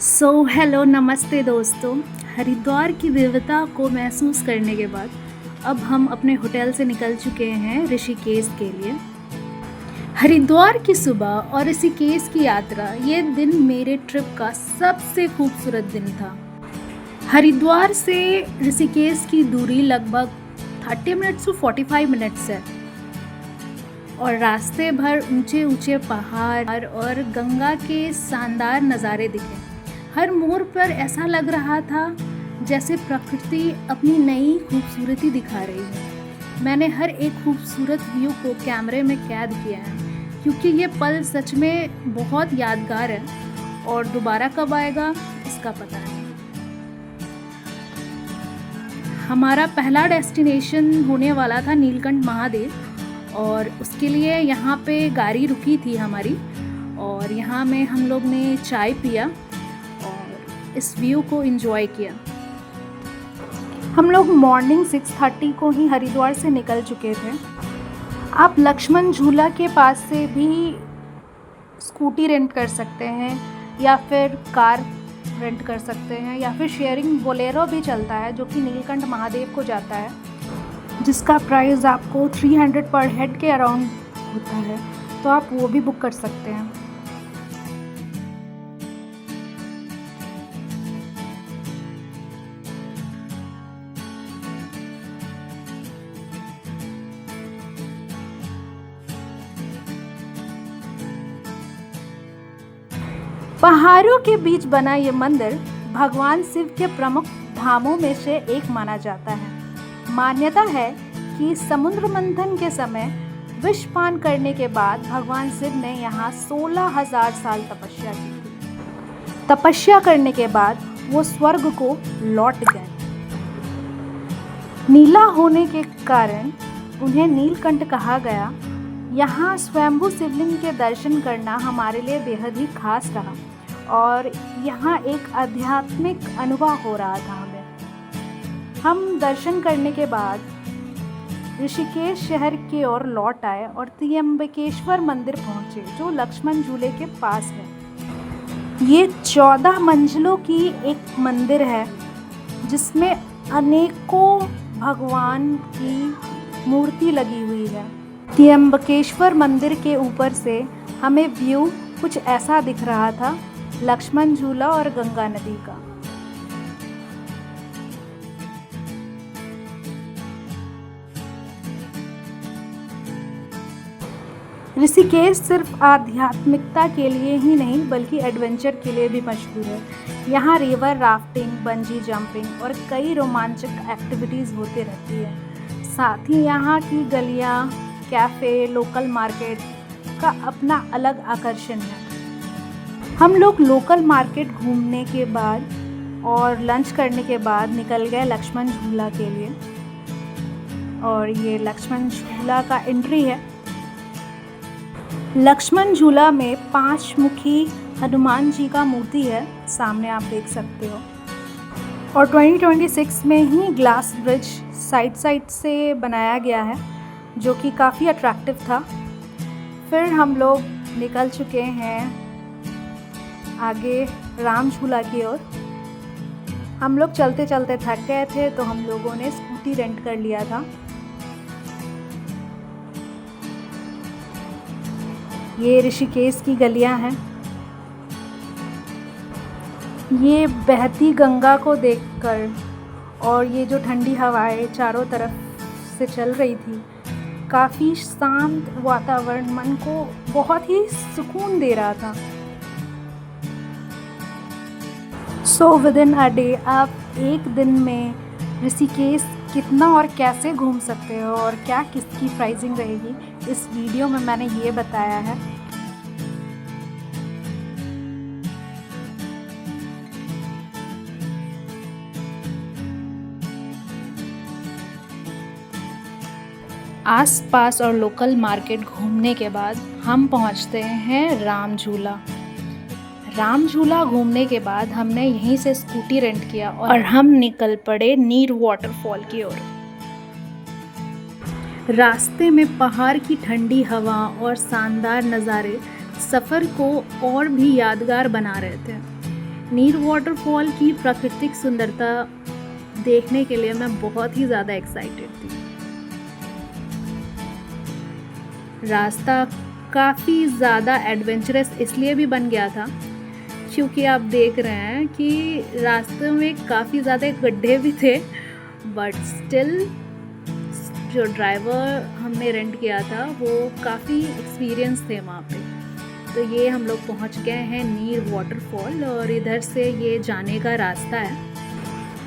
Hello नमस्ते दोस्तों। हरिद्वार की दिव्यता को महसूस करने के बाद अब हम अपने होटल से निकल चुके हैं ऋषिकेश के लिए। हरिद्वार की सुबह और ऋषिकेश की यात्रा ये दिन मेरे ट्रिप का सबसे खूबसूरत दिन था। हरिद्वार से ऋषिकेश की दूरी लगभग 30 मिनट्स टू 45 मिनट्स है और रास्ते भर ऊंचे ऊंचे पहाड़ और गंगा के शानदार नज़ारे दिखे। हर मोड़ पर ऐसा लग रहा था जैसे प्रकृति अपनी नई खूबसूरती दिखा रही है। मैंने हर एक खूबसूरत व्यू को कैमरे में कैद किया है क्योंकि ये पल सच में बहुत यादगार है और दोबारा कब आएगा इसका पता नहीं। हमारा पहला डेस्टिनेशन होने वाला था नीलकंठ महादेव और उसके लिए यहाँ पे गाड़ी रुकी थी हमारी और यहाँ में हम लोग ने चाय पिया और इस व्यू को एंजॉय किया। हम लोग मॉर्निंग 6:30 को ही हरिद्वार से निकल चुके थे। आप लक्ष्मण झूला के पास से भी स्कूटी रेंट कर सकते हैं या फिर कार रेंट कर सकते हैं या फिर शेयरिंग बोलेरो भी चलता है जो कि नीलकंठ महादेव को जाता है, जिसका प्राइस आपको 300 पर हेड के अराउंड होता है, तो आप वो भी बुक कर सकते हैं। पहाड़ों के बीच बना ये मंदिर भगवान शिव के प्रमुख धामों में से एक माना जाता है। मान्यता है कि समुद्र मंथन के समय विष पान करने के बाद भगवान शिव ने यहाँ 16,000 साल तपस्या की थी। तपस्या करने के बाद वो स्वर्ग को लौट गए। नीला होने के कारण उन्हें नीलकंठ कहा गया। यहाँ स्वयंभू शिवलिंग के दर्शन करना हमारे लिए बेहद ही खास रहा और यहाँ एक आध्यात्मिक अनुभव हो रहा था हमें। हम दर्शन करने के बाद ऋषिकेश शहर की ओर लौट आए और त्र्यंबकेश्वर मंदिर पहुँचे जो लक्ष्मण झूले के पास है। ये 14 मंजिलों की एक मंदिर है जिसमें अनेकों भगवान की मूर्ति लगी हुई है। त्र्यंबकेश्वर मंदिर के ऊपर से हमें व्यू कुछ ऐसा दिख रहा था, लक्ष्मण झूला और गंगा नदी का। ऋषिकेश सिर्फ आध्यात्मिकता के लिए ही नहीं बल्कि एडवेंचर के लिए भी मशहूर है। यहाँ रिवर राफ्टिंग, बंजी जंपिंग और कई रोमांचक एक्टिविटीज़ होती रहती है। साथ ही यहाँ की गलियाँ, कैफ़े, लोकल मार्केट का अपना अलग आकर्षण है। हम लोग लोकल मार्केट घूमने के बाद और लंच करने के बाद निकल गए लक्ष्मण झूला के लिए और ये लक्ष्मण झूला का एंट्री है। लक्ष्मण झूला में 5 मुखी हनुमान जी का मूर्ति है, सामने आप देख सकते हो। और 2026 में ही ग्लास ब्रिज साइड से बनाया गया है जो कि काफ़ी अट्रैक्टिव था। फिर हम लोग निकल चुके हैं आगे राम झूला की ओर। हम लोग चलते चलते थक गए थे तो हम लोगों ने स्कूटी रेंट कर लिया था। ये ऋषिकेश की गलियां हैं। ये बहती गंगा को देखकर और ये जो ठंडी हवाएं चारों तरफ से चल रही थी, काफ़ी शांत वातावरण मन को बहुत ही सुकून दे रहा था। विद इन अ डे आप एक दिन में ऋषिकेश कितना और कैसे घूम सकते हो और क्या किसकी प्राइसिंग रहेगी, इस वीडियो में मैंने ये बताया है। आसपास और लोकल मार्केट घूमने के बाद हम पहुंचते हैं राम झूला। राम झूला घूमने के बाद हमने यहीं से स्कूटी रेंट किया और हम निकल पड़े नीर वाटरफॉल की ओर। रास्ते में पहाड़ की ठंडी हवा और शानदार नज़ारे सफ़र को और भी यादगार बना रहे थे। नीर वाटरफॉल की प्राकृतिक सुंदरता देखने के लिए मैं बहुत ही ज़्यादा एक्साइटेड थी। रास्ता काफ़ी ज़्यादा एडवेंचरस इसलिए भी बन गया था क्योंकि आप देख रहे हैं कि रास्ते में काफ़ी ज़्यादा गड्ढे भी थे, बट स्टिल जो ड्राइवर हमने रेंट किया था वो काफ़ी एक्सपीरियंस थे वहाँ पे। तो ये हम लोग पहुँच गए हैं नीर वाटरफॉल और इधर से ये जाने का रास्ता है।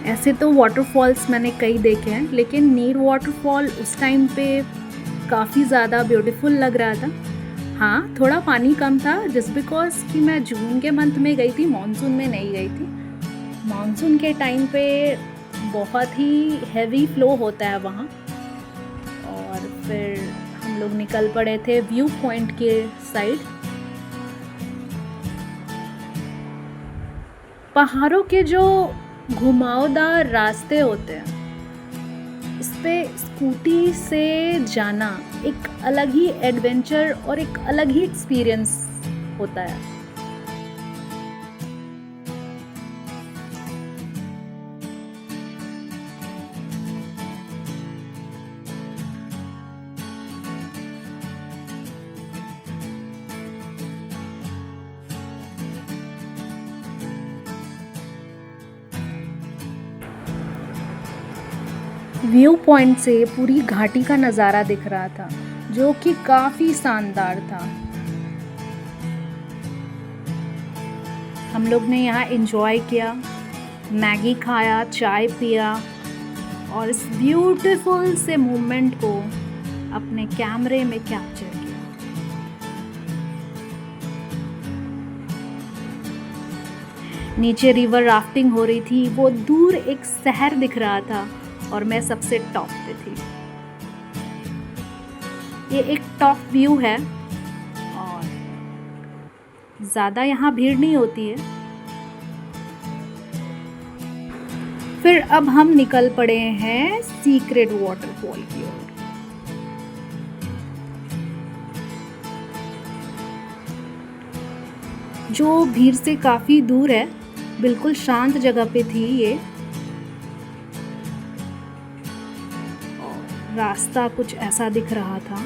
ऐसे तो वाटरफॉल्स मैंने कई देखे हैं, लेकिन नीर वाटरफॉल उस टाइम पे काफ़ी ज़्यादा ब्यूटीफुल लग रहा था। हाँ, थोड़ा पानी कम था जस्ट बिकॉज कि मैं जून के मंथ में गई थी, मानसून में नहीं गई थी। मानसून के टाइम पे बहुत ही हैवी फ्लो होता है वहाँ। और फिर हम लोग निकल पड़े थे व्यू पॉइंट के साइड। पहाड़ों के जो घुमावदार रास्ते होते हैं, इस पे स्कूटी से जाना एक अलग ही एडवेंचर और एक अलग ही एक्सपीरियंस होता है। व्यू पॉइंट से पूरी घाटी का नज़ारा दिख रहा था, जो कि काफ़ी शानदार था। हम लोग ने यहाँ एंजॉय किया, मैगी खाया, चाय पिया और इस ब्यूटीफुल से मोमेंट को अपने कैमरे में कैप्चर किया। नीचे रिवर राफ्टिंग हो रही थी, वो दूर एक शहर दिख रहा था और मैं सबसे टॉप पे थी। ये एक टॉप व्यू है और ज़्यादा यहाँ भीड़ नहीं होती है। फिर अब हम निकल पड़े हैं सीक्रेट वाटरफॉल की ओर। जो भीड़ से काफ़ी दूर है, बिल्कुल शांत जगह पे थी ये। रास्ता कुछ ऐसा दिख रहा था।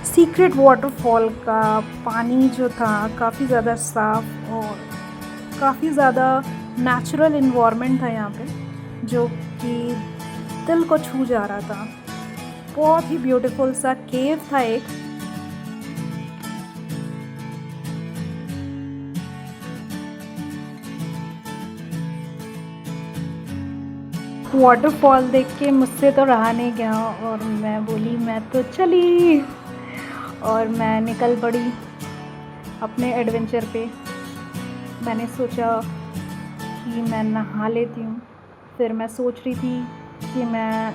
सीक्रेट वाटरफॉल का पानी जो था काफ़ी ज़्यादा साफ और काफ़ी ज़्यादा नेचुरल इन्वायरमेंट था यहाँ पे, जो कि दिल को छू जा रहा था। बहुत ही ब्यूटीफुल सा केव था एक। वाटरफॉल देख के मुझसे तो रहा नहीं गया और मैं बोली मैं तो चली, और मैं निकल पड़ी अपने एडवेंचर पे। मैंने सोचा कि मैं नहा लेती हूँ। फिर मैं सोच रही थी कि मैं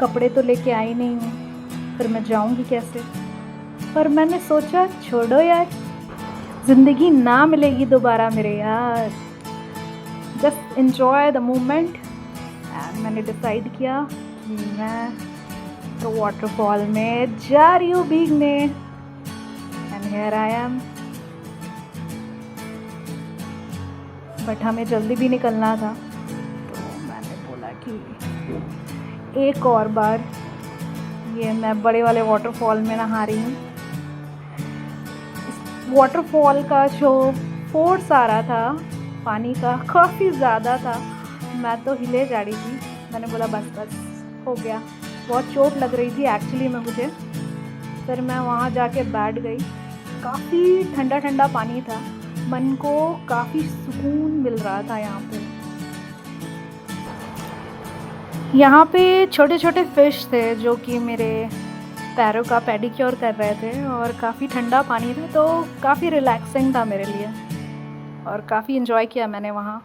कपड़े तो लेके आई नहीं हूँ, फिर मैं जाऊँगी कैसे। पर मैंने सोचा छोड़ो यार, ज़िंदगी ना मिलेगी दोबारा मेरे यार, जस्ट एन्जॉय द मोमेंट। मैंने डिसाइड किया कि मैं तो वाटरफॉल में जा रही हूँ भीगने। And here I am. But हमें जल्दी भी निकलना था, तो मैंने बोला कि एक और बार ये मैं बड़े वाले वाटरफॉल में नहा रही हूँ। वाटरफॉल का जो फोर्स आ रहा था पानी का काफ़ी ज़्यादा था। मैं तो हिले जा रही थी। मैंने बोला बस बस हो गया। बहुत चोट लग रही थी एक्चुअली में मुझे। फिर मैं वहाँ जाके बैठ गई। काफ़ी ठंडा ठंडा पानी था, मन को काफ़ी सुकून मिल रहा था यहाँ पे। यहाँ पे छोटे छोटे फिश थे जो कि मेरे पैरों का पेडिक्योर कर रहे थे, और काफ़ी ठंडा पानी था तो काफ़ी रिलैक्सिंग था मेरे लिए, और काफ़ी इन्जॉय किया मैंने वहाँ।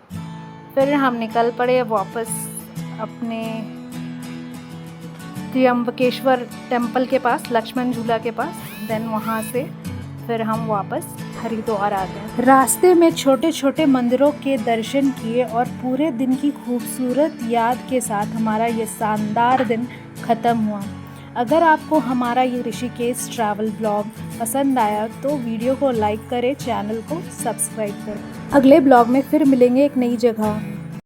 फिर हम निकल पड़े वापस अपने त्र्यंबकेश्वर टेम्पल के पास, लक्ष्मण झूला के पास। देन वहाँ से फिर हम वापस हरिद्वार आ गए। रास्ते में छोटे छोटे मंदिरों के दर्शन किए और पूरे दिन की खूबसूरत याद के साथ हमारा ये शानदार दिन ख़त्म हुआ। अगर आपको हमारा ये ऋषिकेश ट्रैवल ब्लॉग पसंद आया तो वीडियो को लाइक करें, चैनल को सब्सक्राइब करें। अगले ब्लॉग में फिर मिलेंगे एक नई जगह।